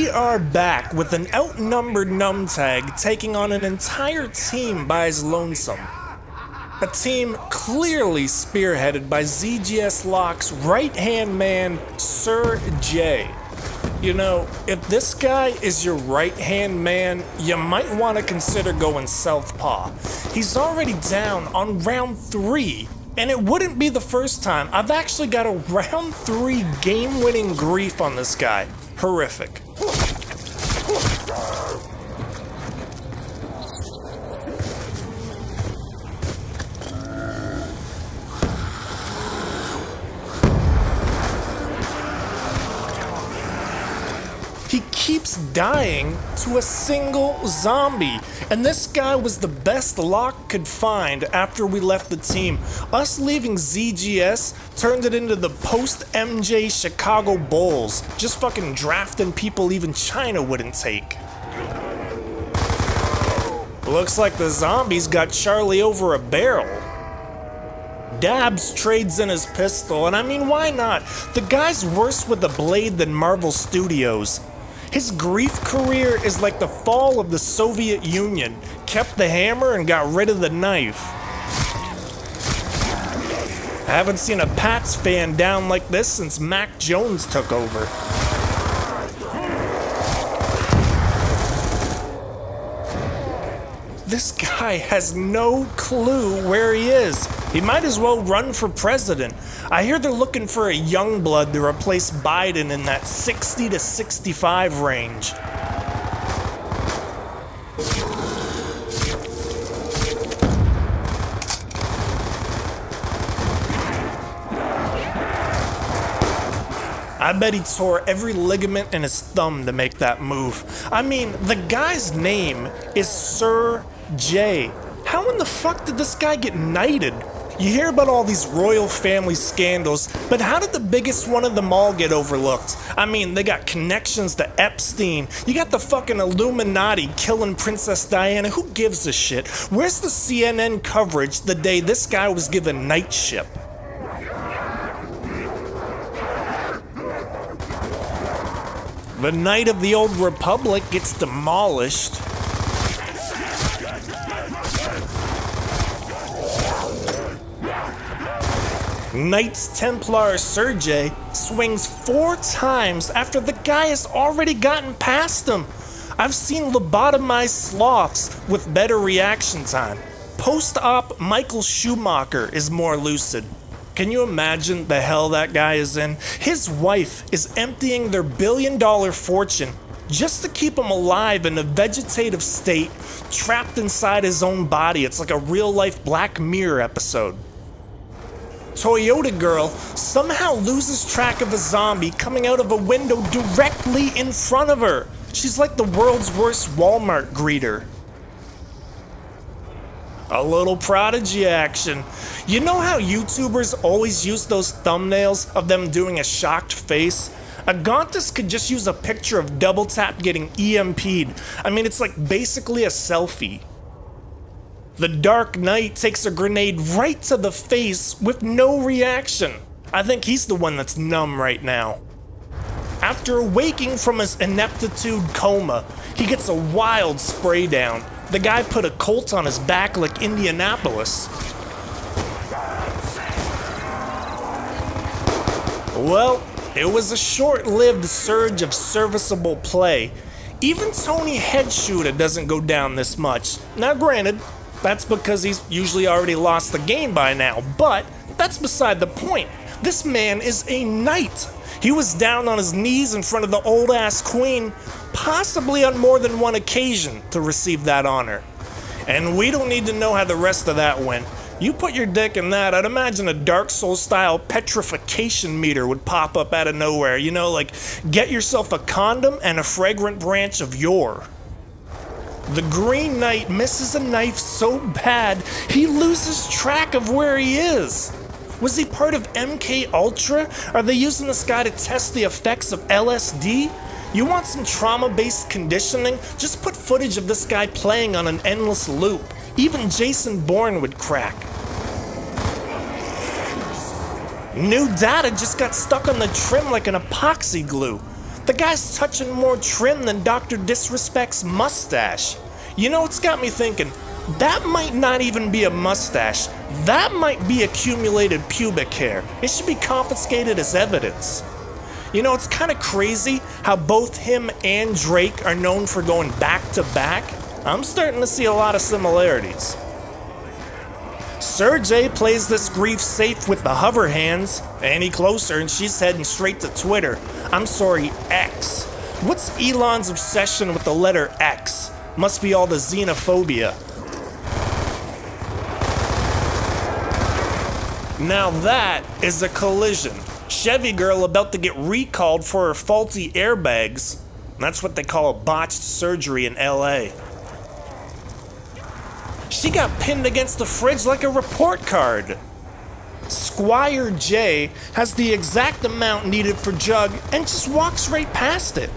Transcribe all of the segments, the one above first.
We are back with an outnumbered numtag taking on an entire team by his lonesome. A team clearly spearheaded by ZGS Lock's right-hand man, Sir J. You know, if this guy is your right-hand man, you might want to consider going southpaw. He's already down on round 3, and it wouldn't be the first time. I've actually got a round 3 game-winning grief on this guy. Horrific. He keeps dying to a single zombie, and this guy was the best Locke could find after we left the team. Us leaving ZGS turned it into the post-MJ Chicago Bulls, just fucking drafting people even China wouldn't take. Looks like the zombies got Charlie over a barrel. Dabs trades in his pistol, and I mean, why not? The guy's worse with a blade than Marvel Studios. His grief career is like the fall of the Soviet Union. Kept the hammer and got rid of the knife. I haven't seen a Pats fan down like this since Mac Jones took over. This guy has no clue where he is. He might as well run for president. I hear they're looking for a young blood to replace Biden in that 60 to 65 range. I bet he tore every ligament in his thumb to make that move. I mean, the guy's name is Sir J. How in the fuck did this guy get knighted? You hear about all these royal family scandals, but how did the biggest one of them all get overlooked? I mean, they got connections to Epstein. You got the fucking Illuminati killing Princess Diana. Who gives a shit? Where's the CNN coverage the day this guy was given knightship? The Knight of the Old Republic gets demolished. Knights Templar Sergei swings 4 times after the guy has already gotten past him. I've seen lobotomized sloths with better reaction time. Post-op Michael Schumacher is more lucid. Can you imagine the hell that guy is in? His wife is emptying their billion-dollar fortune just to keep him alive in a vegetative state, trapped inside his own body. It's like a real-life Black Mirror episode. Toyota girl somehow loses track of a zombie coming out of a window directly in front of her. She's like the world's worst Walmart greeter. A little Prodigy action. You know how YouTubers always use those thumbnails of them doing a shocked face? Agontis could just use a picture of Double Tap getting EMP'd. I mean, it's like basically a selfie. The Dark Knight takes a grenade right to the face with no reaction. I think he's the one that's numb right now. After waking from his ineptitude coma, he gets a wild spray down. The guy put a Colt on his back like Indianapolis. Well, it was a short-lived surge of serviceable play. Even Tony Headshooter doesn't go down this much. Now granted, that's because he's usually already lost the game by now, but that's beside the point. This man is a knight. He was down on his knees in front of the old-ass queen, possibly on more than one occasion, to receive that honor. And we don't need to know how the rest of that went. You put your dick in that, I'd imagine a Dark Souls-style petrification meter would pop up out of nowhere. You know, like, get yourself a condom and a fragrant branch of yore. The Green Knight misses a knife so bad, he loses track of where he is. Was he part of MK Ultra? Are they using this guy to test the effects of LSD? You want some trauma-based conditioning? Just put footage of this guy playing on an endless loop. Even Jason Bourne would crack. New data just got stuck on the trim like an epoxy glue. The guy's touching more trim than Dr. Disrespect's mustache. You know, it's got me thinking, that might not even be a mustache. That might be accumulated pubic hair. It should be confiscated as evidence. You know, it's kind of crazy how both him and Drake are known for going back to back. I'm starting to see a lot of similarities. Sergey plays this grief safe with the hover hands. Any closer and she's heading straight to Twitter. I'm sorry, X. What's Elon's obsession with the letter X? Must be all the xenophobia. Now that is a collision. Chevy girl about to get recalled for her faulty airbags. That's what they call a botched surgery in LA. She got pinned against the fridge like a report card. Squire J has the exact amount needed for Jug and just walks right past it.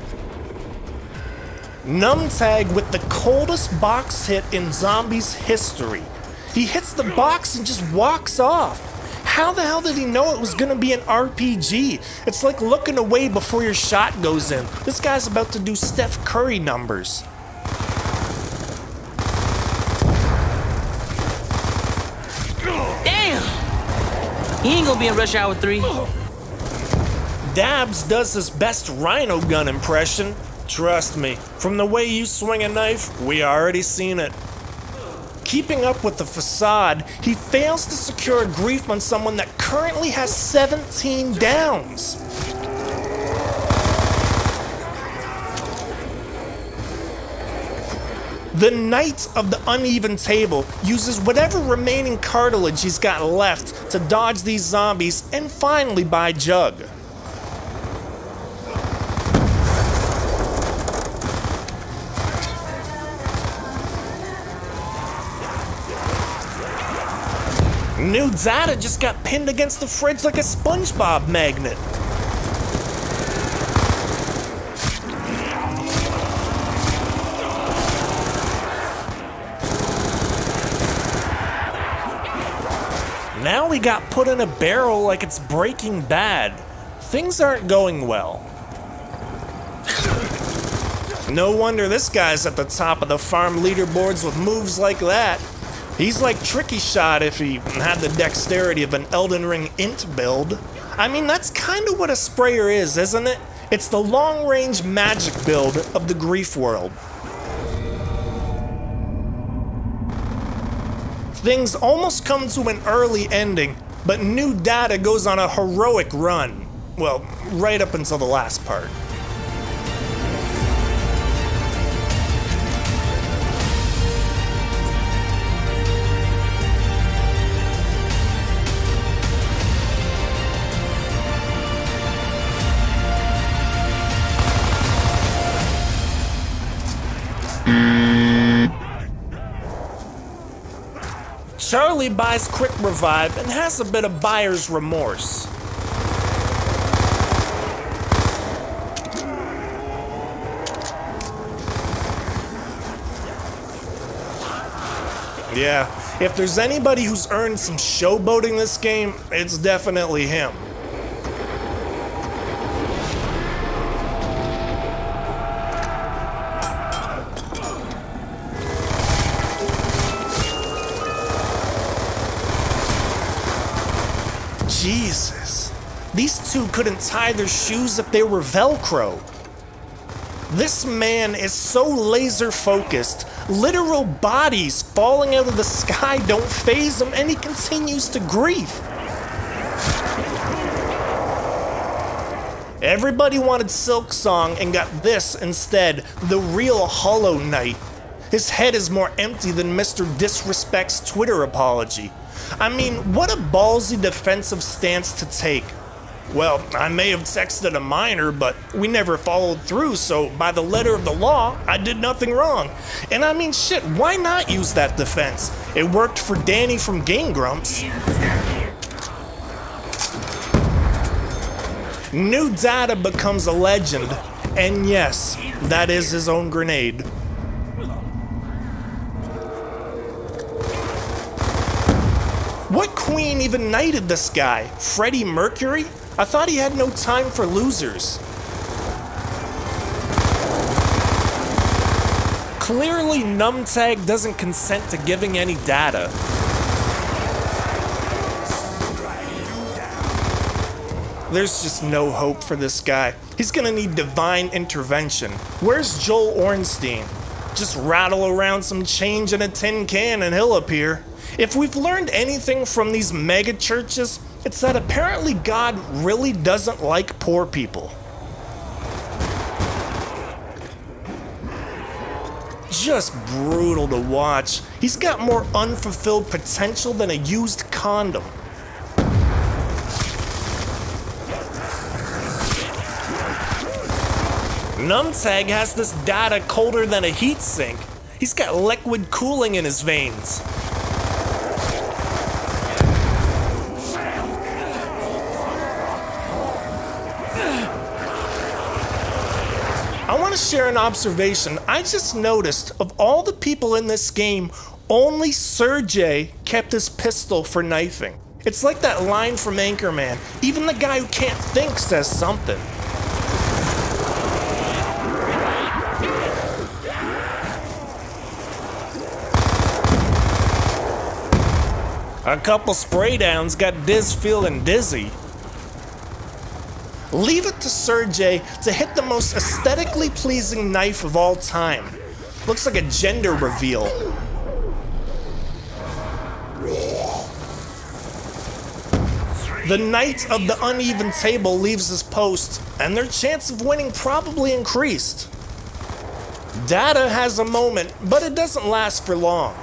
Numtag with the coldest box hit in Zombies history. He hits the box and just walks off. How the hell did he know it was gonna be an RPG? It's like looking away before your shot goes in. This guy's about to do Steph Curry numbers. He ain't gonna be in Rush Hour 3. Dabs does his best Rhino gun impression. Trust me, from the way you swing a knife, we already seen it. Keeping up with the facade, he fails to secure a grief on someone that currently has 17 downs. The Knight of the Uneven Table uses whatever remaining cartilage he's got left to dodge these zombies and finally buy Jug. New Data just got pinned against the fridge like a SpongeBob magnet. Now we got put in a barrel like it's Breaking Bad. Things aren't going well. No wonder this guy's at the top of the farm leaderboards with moves like that. He's like Tricky Shot if he had the dexterity of an Elden Ring int build. I mean, that's kind of what a sprayer is, isn't it? It's the long-range magic build of the grief world. Things almost come to an early ending, but New Data goes on a heroic run. Well, right up until the last part. Charlie buys Quick Revive and has a bit of buyer's remorse. Yeah, if there's anybody who's earned some showboating this game, it's definitely him. Jesus, these two couldn't tie their shoes if they were Velcro. This man is so laser focused, literal bodies falling out of the sky don't faze him, and he continues to grief. Everybody wanted Silk Song and got this instead, the real Hollow Knight. His head is more empty than Mr. Disrespect's Twitter apology. I mean, what a ballsy defensive stance to take. Well, I may have texted a minor, but we never followed through, so by the letter of the law, I did nothing wrong. And I mean, shit, why not use that defense? It worked for Danny from Game Grumps. New Data becomes a legend, and yes, that is his own grenade. What queen even knighted this guy? Freddie Mercury? I thought he had no time for losers. Clearly, Numtag doesn't consent to giving any data. There's just no hope for this guy. He's gonna need divine intervention. Where's Joel Ornstein? Just rattle around some change in a tin can and he'll appear. If we've learned anything from these mega churches, it's that apparently God really doesn't like poor people. Just brutal to watch. He's got more unfulfilled potential than a used condom. Numtag has this data colder than a heat sink. He's got liquid cooling in his veins. I want to share an observation. I just noticed of all the people in this game, only Sergey kept his pistol for knifing. It's like that line from Anchorman. Even the guy who can't think says something. A couple spray downs got Diz feeling dizzy. Leave it to Sergey to hit the most aesthetically pleasing knife of all time. Looks like a gender reveal. The knight of the uneven table leaves his post, and their chance of winning probably increased. Data has a moment, but it doesn't last for long.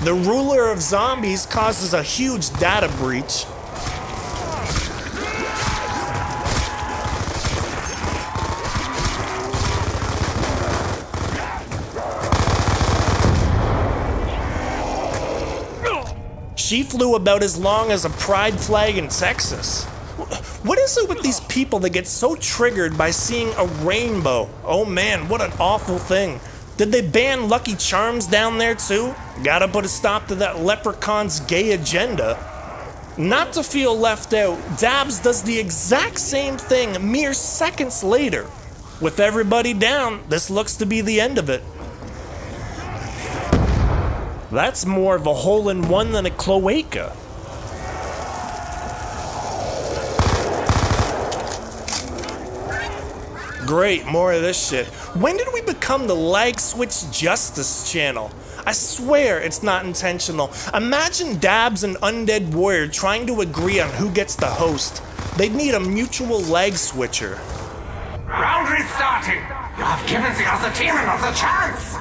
The ruler of zombies causes a huge data breach. She flew about as long as a pride flag in Texas. What is it with these people that get so triggered by seeing a rainbow? Oh man, what an awful thing. Did they ban Lucky Charms down there too? Gotta put a stop to that leprechaun's gay agenda. Not to feel left out, Dabs does the exact same thing mere seconds later. With everybody down, this looks to be the end of it. That's more of a hole-in-one than a cloaca. Great, more of this shit. When did we become the lag switch justice channel? I swear it's not intentional. Imagine Dabs and Undead Warrior trying to agree on who gets the host. They'd need a mutual lag switcher. Round restarting! You have given the other team another chance!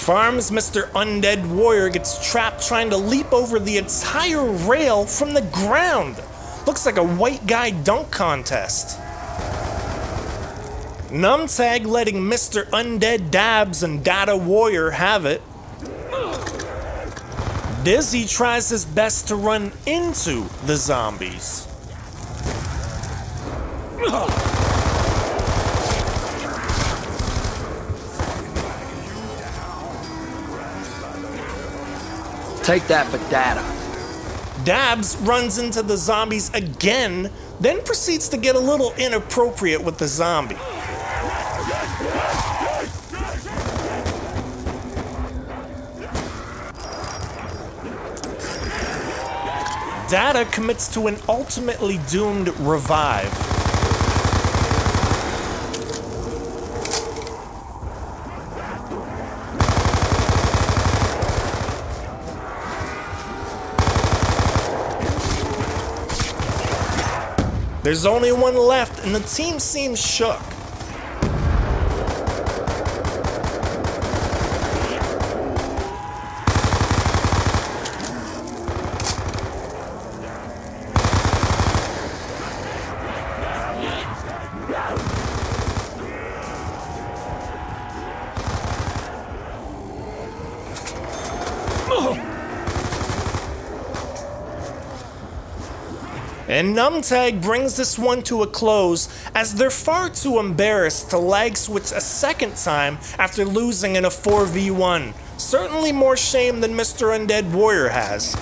Farms Mr. Undead Warrior gets trapped trying to leap over the entire rail from the ground. Looks like a white guy dunk contest. Numtag letting Mr. Undead Dabs and Data Warrior have it. Dizzy tries his best to run into the zombies. Take that for data. Dabs runs into the zombies again, then proceeds to get a little inappropriate with the zombie. Data commits to an ultimately doomed revive. There's only one left, and the team seems shook. And Numtag brings this one to a close as they're far too embarrassed to lag switch a second time after losing in a 4v1. Certainly more shame than Mr. Undead Warrior has.